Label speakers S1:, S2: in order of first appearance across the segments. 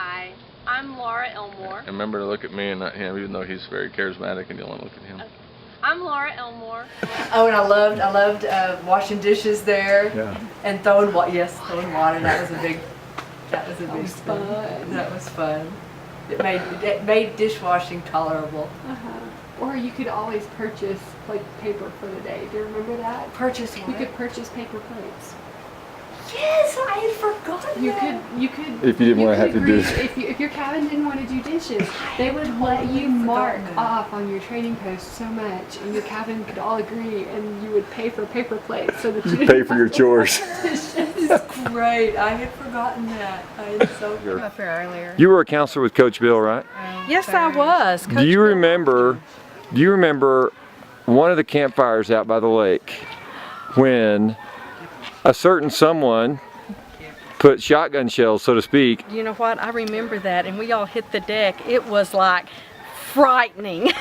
S1: Hi, I'm Laura Elmore.
S2: And remember to look at me and not him, even though he's very charismatic and you want to look at him.
S1: Okay. I'm Laura Elmore.
S3: Oh, and I loved washing dishes there.
S2: Yeah.
S3: And throwing water. Yes, throwing water. That was a big
S4: fun.
S3: That was fun. It made dishwashing tolerable.
S4: Or you could always purchase like paper for the day. Do you remember that?
S3: Purchase
S4: You
S3: what?
S4: could purchase paper plates.
S3: Yes, I had forgotten that.
S4: You could.
S2: If you didn't want to have to do
S4: If your cabin didn't want to do dishes, they would let you mark off on your trading post so much, and your cabin could all agree, and you would pay for paper plates so that you didn't
S2: pay for your chores.
S3: That's great. I had forgotten that. I had so
S5: Up here earlier.
S2: You were a counselor with Coach Bill, right?
S5: Yes, I was.
S2: Do you remember one of the campfires out by the lake when a certain someone put shotgun shells, so to speak?
S5: You know what? I remember that, and we all hit the deck. It was like frightening.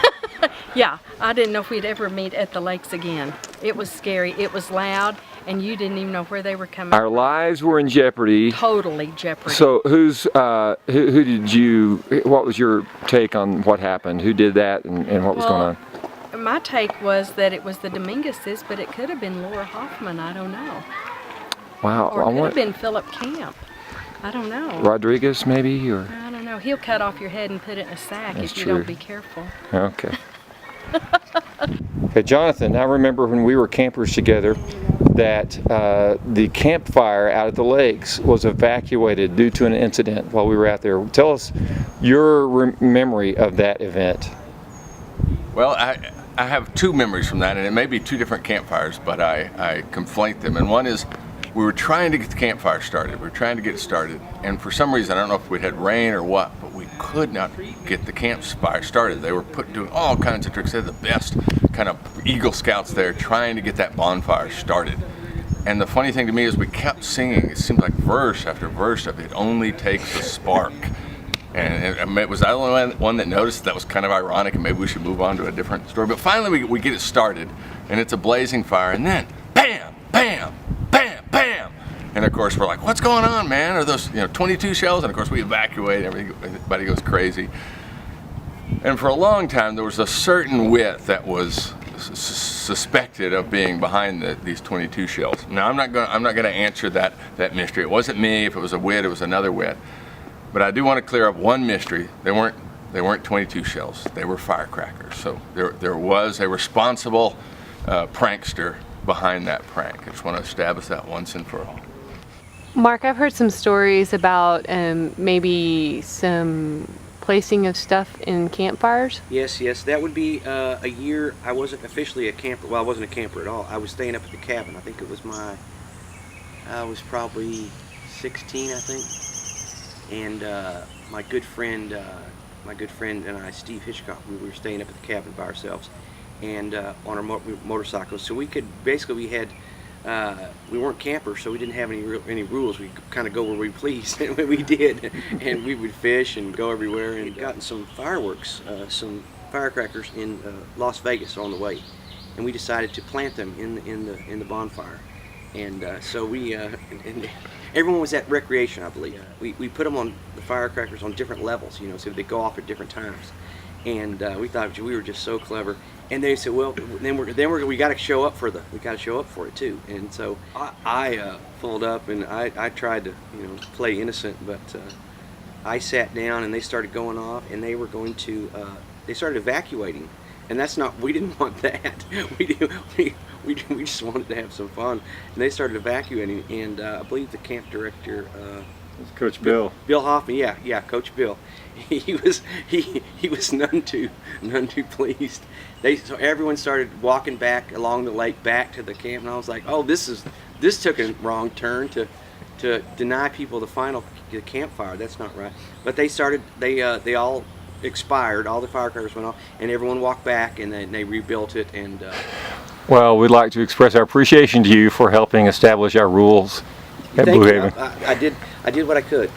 S5: Yeah, I didn't know if we'd ever meet at the lakes again. It was scary. It was loud, and you didn't even know where they were coming
S2: Our
S5: from.
S2: lives were in jeopardy.
S5: Totally jeopardy.
S2: So who did you, what was your take on what happened? Who did that and what was going on?
S5: My take was that it was the Dominguez's, but it could have been Laura Hoffman. I don't know.
S2: Wow.
S5: Or it could have been Philip Camp. I don't know.
S2: Rodriguez maybe, or?
S5: I don't know. He'll cut off your head and put it in a sack
S2: That's
S5: if you
S2: true.
S5: don't be careful.
S2: Okay. Hey, Jonathan, I remember when we were campers together that the campfire out at the lakes was evacuated due to an incident while we were out there. Tell us your memory of that event.
S6: Well, I have two memories from that, and it may be two different campfires, but I conflate them. And one is we were trying to get the campfire started. We were trying to get it started, and for some reason, I don't know if we had rain or what, but we could not get the campfire started. They were doing all kinds of tricks. They had the best kind of Eagle Scouts there trying to get that bonfire started. And the funny thing to me is we kept singing. It seemed like verse after verse of "It Only Takes a Spark." And was I the only one that noticed that was kind of ironic, and maybe we should move on to a different story? But finally we get it started, and it's a blazing fire, and then bam, bam, bam, bam. And of course we're like, what's going on, man? Are those 22 shells? And of course we evacuate, everybody goes crazy. And for a long time there was a certain Witt that was suspected of being behind these 22 shells. Now I'm not going to answer that mystery. It wasn't me. If it was a Witt, it was another Witt. But I do want to clear up one mystery. They weren't 22 shells. They were firecrackers. So there was a responsible prankster behind that prank. I just want to establish that once and for all.
S7: Mark, I've heard some stories about maybe some placing of stuff in campfires.
S8: Yes, that would be a year. I wasn't officially a camper. Well, I wasn't a camper at all. I was staying up at the cabin. I think it was I was probably 16, I think. And my good friend and I, Steve Hitchcock, we were staying up at the cabin by ourselves, and on our motorcycles. So we weren't campers, so we didn't have any rules. We could kind of go where we pleased, and we did, and we would fish and go everywhere. And gotten some fireworks, some firecrackers in Las Vegas on the way, and we decided to plant them in the bonfire. And so we and everyone was at recreation, I believe. We put them on the firecrackers on different levels, so they go off at different times. And we thought we were just so clever. And they said, well, we got to show up for it too. And so I pulled up and I tried to play innocent, but I sat down and they started going off, and they were going to they started evacuating. And we didn't want that. We just wanted to have some fun. And they started evacuating, and I believe the camp director,
S2: Coach Bill.
S8: Bill Hoffman, yeah, Coach Bill. He was none too pleased. So everyone started walking back along the lake back to the camp, and I was like, oh, this took a wrong turn to deny people the campfire. That's not right. But they all expired, all the firecrackers went off, and everyone walked back, and then they rebuilt it. And
S2: Well, we'd like to express our appreciation to you for helping establish our rules at Blue Haven.
S8: I did what I could.